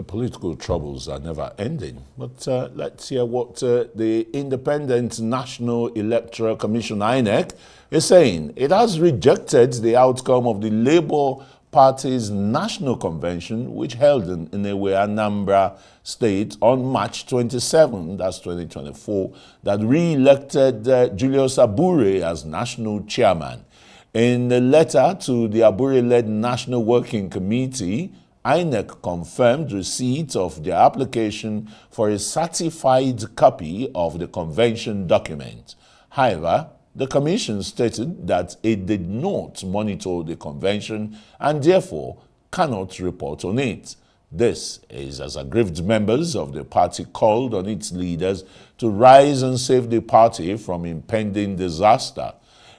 political troubles are never ending. But let's hear what the Independent National Electoral Commission, INEC, is saying. It has rejected the outcome of the Labour Party's National Convention, which held in Inewe, Anambra State on March 27, that's 2024, that re-elected Julius Abure as national chairman. In a letter to the Abure-led National Working Committee, INEC confirmed receipt of their application for a certified copy of the convention document. However, the Commission stated that it did not monitor the convention and therefore cannot report on it. This is as aggrieved members of the party called on its leaders to rise and save the party from impending disaster.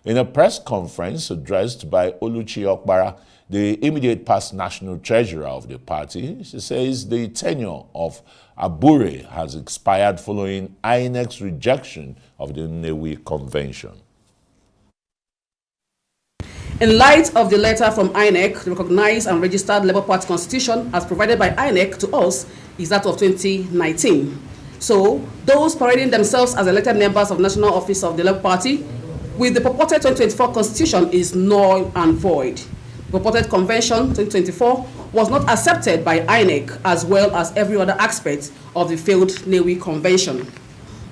In a press conference addressed by Oluchi Okpara, the immediate past national treasurer of the party, she says the tenure of Abure has expired following INEC's rejection of the Inewe Convention. In light of the letter from INEC, the recognized and registered Labour Party constitution as provided by INEC to us is that of 2019. So, those parading themselves as elected members of National Office of the Labour Party with the purported 2024 constitution is null and void. The purported convention 2024 was not accepted by INEC as well as every other aspect of the failed Inewe Convention.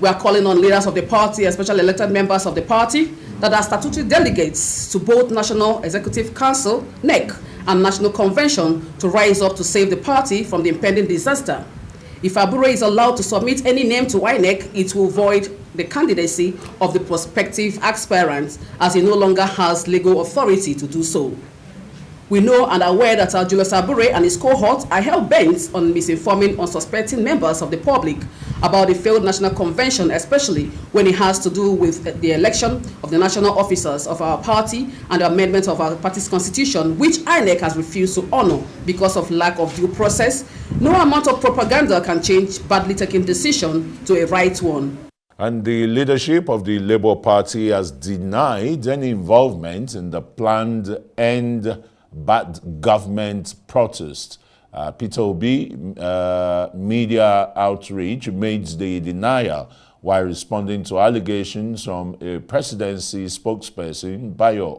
We are calling on leaders of the party, especially elected members of the party, that are statutory delegates to both National Executive Council, INEC, and National Convention to rise up to save the party from the impending disaster. If Abure is allowed to submit any name to INEC, it will void the candidacy of the prospective aspirant, as he no longer has legal authority to do so. We know and are aware that Julius Abure and his cohort are hell-bent on misinforming unsuspecting members of the public about the failed National Convention, especially when it has to do with the election of the national officers of our party and the amendment of our party's constitution, which INEC has refused to honor because of lack of due process. No amount of propaganda can change badly taken decision to a right one. And the leadership of the Labour Party has denied any involvement in the planned End Bad Government protest. Peter Obi Media Outreach made the denial while responding to allegations from a presidency spokesperson, Bello,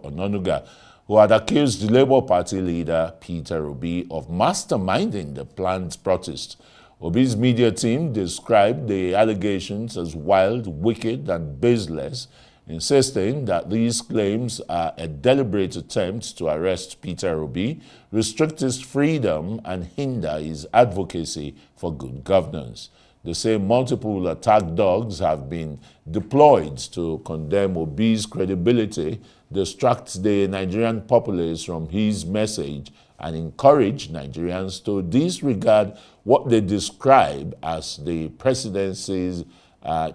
who had accused the Labour Party leader, Peter Obi, of masterminding the planned protest. Obi's media team described the allegations as wild, wicked, and baseless, insisting that these claims are a deliberate attempt to arrest Peter Obi, restrict his freedom, and hinder his advocacy for good governance. They say multiple attack dogs have been deployed to condemn Obi's credibility, distract the Nigerian populace from his message, and encourage Nigerians to disregard what they describe as the presidency's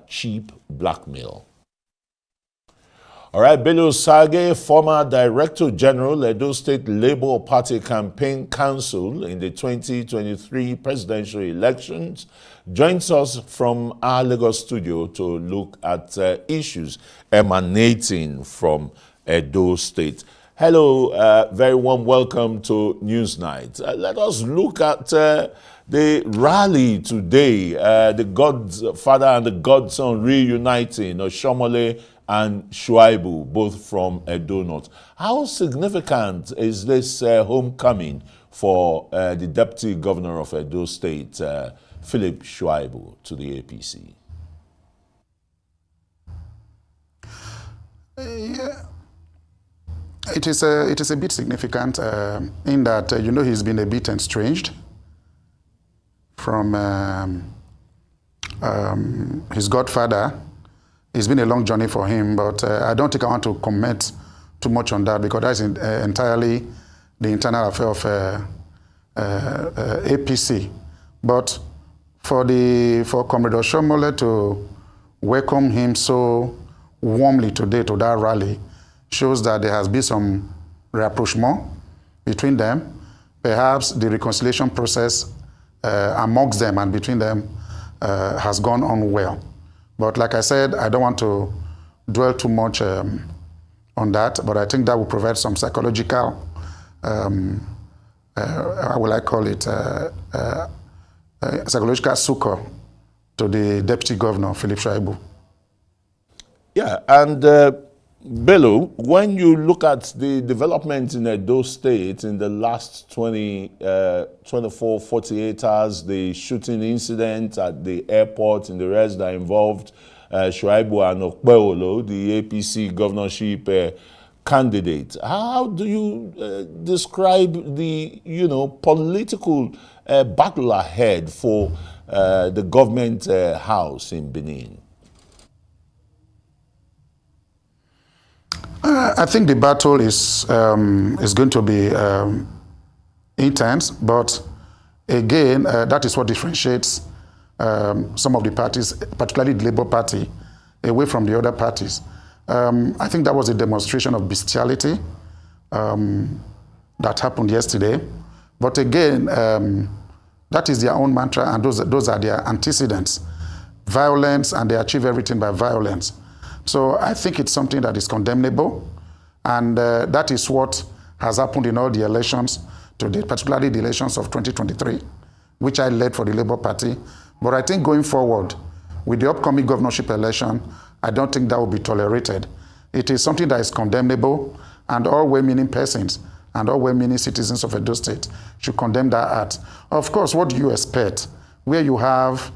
cheap blackmail. All right, Bello Sage, former Director General, Edo State Labour Party Campaign Council in the 2023 presidential elections, joins us from our Lagos studio to look at issues emanating from Edo State. Hello, very warm welcome to Newsnight. Let us look at the rally today, the Godfather and the Godson reuniting, Oshomole and Shuaibu, both from Edo North. How significant is this homecoming for the Deputy Governor of Edo State, Philip Shuaibu, to the APC? Yeah. It is a bit significant in that, he's been a bit estranged from his godfather. It's been a long journey for him, but I don't think I want to comment too much on that because that's entirely the internal affair of APC. But for Comrade Oshomole to welcome him so warmly today to that rally shows that there has been some rapprochement between them. Perhaps the reconciliation process amongst them and between them has gone on well. But like I said, I don't want to dwell too much on that, but I think that will provide some psychological, how will I call it, psychological succor to the Deputy Governor, Philip Shaibu. Yeah, and Bello, when you look at the development in Edo State in the last 24, 48 hours, the shooting incident at the airport and the rest that involved Shaibu and Okpeolo, the APC governorship candidate. How do you describe the, political battle ahead for the government house in Benin? I think the battle is going to be intense, but again, that is what differentiates some of the parties, particularly the Labour Party, away from the other parties. I think that was a demonstration of bestiality that happened yesterday. But again, that is their own mantra, and those are their antecedents. Violence, and they achieve everything by violence. So I think it's something that is condemnable, and that is what has happened in all the elections today, particularly the elections of 2023, which I led for the Labour Party. But I think going forward, with the upcoming governorship election, I don't think that will be tolerated. It is something that is condemnable, and all well-meaning persons and all well-meaning citizens of Edo State should condemn that act. Of course, what do you expect? Where you have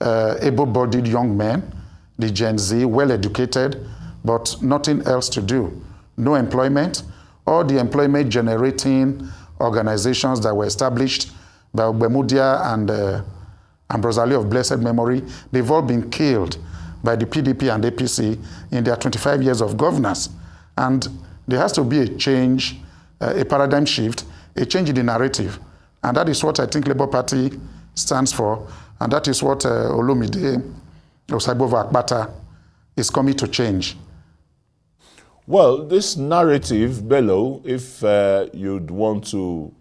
able-bodied young men, the Gen Z, well-educated, but nothing else to do. No employment. All the employment-generating organizations that were established by Obasogie and Rosalie of blessed memory, they've all been killed by the PDP and APC in their 25 years of governance. And there has to be a change, a paradigm shift, a change in the narrative. And that is what I think Labour Party stands for. And that is what Olumide Osaibovo Akpata is coming to change. Well, this narrative, Bello, if you'd want to,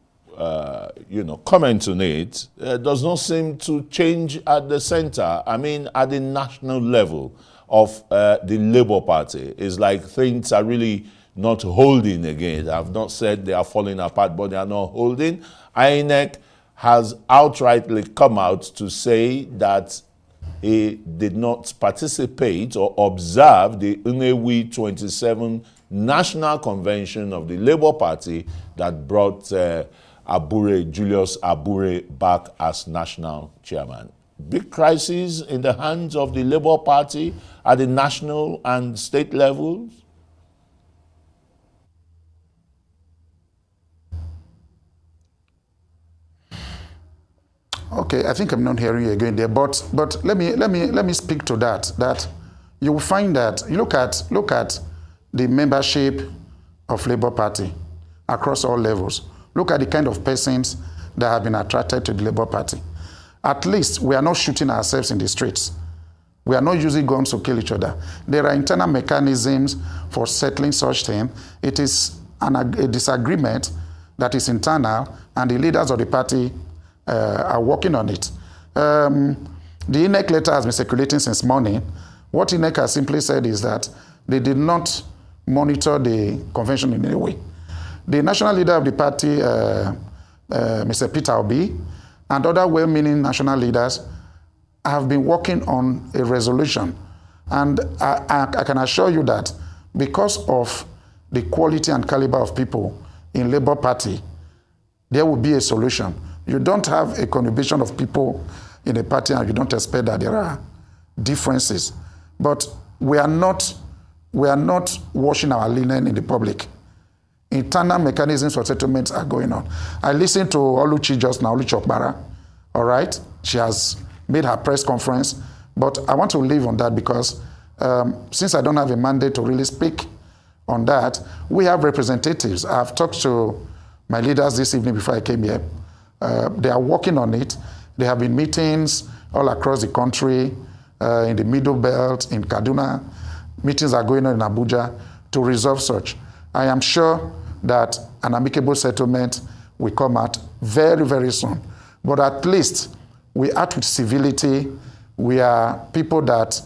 comment on it, does not seem to change at the center. I mean, at the national level of the Labour Party. It's like things are really not holding again. I've not said they are falling apart, but they are not holding. INEC has outrightly come out to say that he did not participate or observe the INEC 27 National Convention of the Labour Party that brought Abure, Julius Abure, back as national chairman. Big crisis in the hands of the Labour Party at the national and state levels. Okay, I think I'm not hearing you again there, but let me speak to that. That you will find that you look at the membership of Labour Party across all levels. Look at the kind of persons that have been attracted to the Labour Party. At least we are not shooting ourselves in the streets. We are not using guns to kill each other. There are internal mechanisms for settling such things. It is a disagreement that is internal, and the leaders of the party are working on it. The INEC letter has been circulating since morning. What INEC has simply said is that they did not monitor the convention in any way. The national leader of the party, Mr. Peter Obi, and other well-meaning national leaders have been working on a resolution. And I can assure you that because of the quality and caliber of people in Labour Party, there will be a solution. You don't have a contribution of people in a party and you don't expect that there are differences. But we are not washing our linen in the public. Internal mechanisms for settlements are going on. I listened to Oluchi just now, Oluchi Okpara, all right? She has made her press conference, but I want to leave on that because since I don't have a mandate to really speak on that, we have representatives. I've talked to my leaders this evening before I came here. They are working on it. There have been meetings all across the country, in the Middle Belt, in Kaduna. Meetings are going on in Abuja to resolve such. I am sure that an amicable settlement will come out very, very soon. But at least we act with civility. We are people that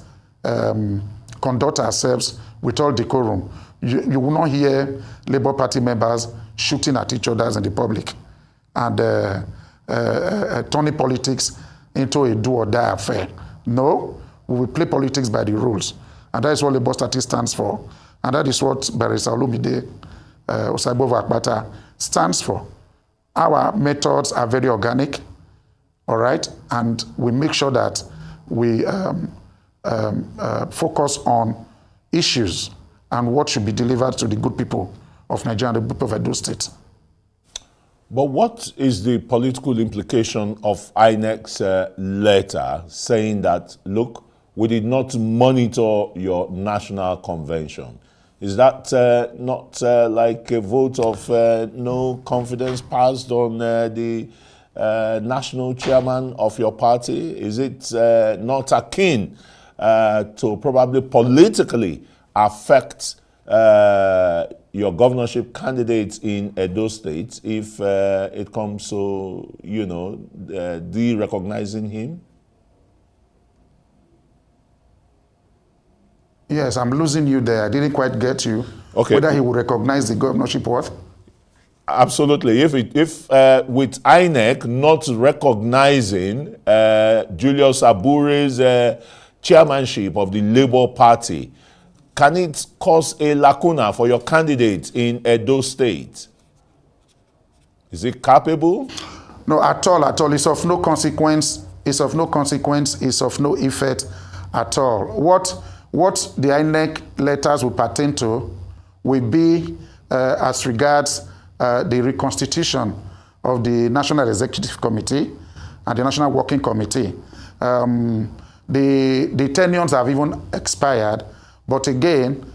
conduct ourselves with all decorum. You will not hear Labour Party members shooting at each other in the public and turning politics into a do or die affair. No, we will play politics by the rules. And that is what Labour Party stands for. And that is what Barrister Olumide Osaigbovo Akpata stands for. Our methods are very organic, all right? And we make sure that we focus on issues and what should be delivered to the good people of Nigeria and the people of Edo State. But what is the political implication of INEC's letter saying that, look, we did not monitor your national convention? Is that not like a vote of no confidence passed on the national chairman of your party? Is it not akin to probably politically affect your governorship candidates in Edo State if it comes to, de-recognizing him? Yes, I'm losing you there. I didn't quite get you. Okay. Whether he will recognize the governorship what? Absolutely. If with INEC not recognizing Julius Abure's chairmanship of the Labour Party, can it cause a lacuna for your candidate in Edo State? Is it capable? No, at all. It's of no consequence. It's of no consequence. It's of no effect at all. What the INEC letters will pertain to will be as regards the reconstitution of the National Executive Committee and the National Working Committee. The tenures have even expired, but again,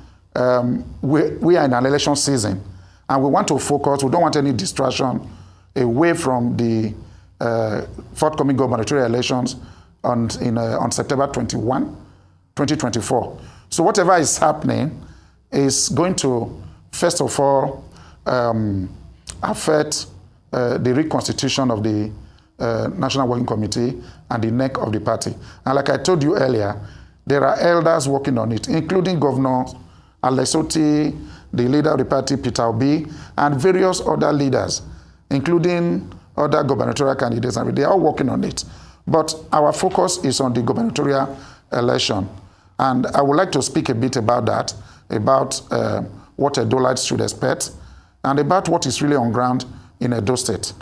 we are in an election season, and we want to focus. We don't want any distraction away from the forthcoming gubernatorial elections on September 21, 2024. So whatever is happening is going to, first of all, affect the reconstitution of the National Working Committee and the neck of the party. And like I told you earlier, there are elders working on it, including Governor Alesoti, the leader of the party, Peter Obi, and various other leaders, including other gubernatorial candidates. And they are all working on it. But our focus is on the gubernatorial election. And I would like to speak a bit about that, about what Edolites should expect, and about what is really on ground in Edo State.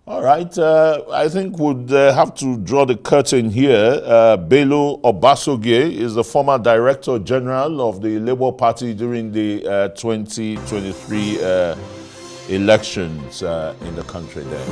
All right. I think we'd have to draw the curtain here. Bello Obasogie is the former Director General of the Labour Party during the 2023 elections in the country there.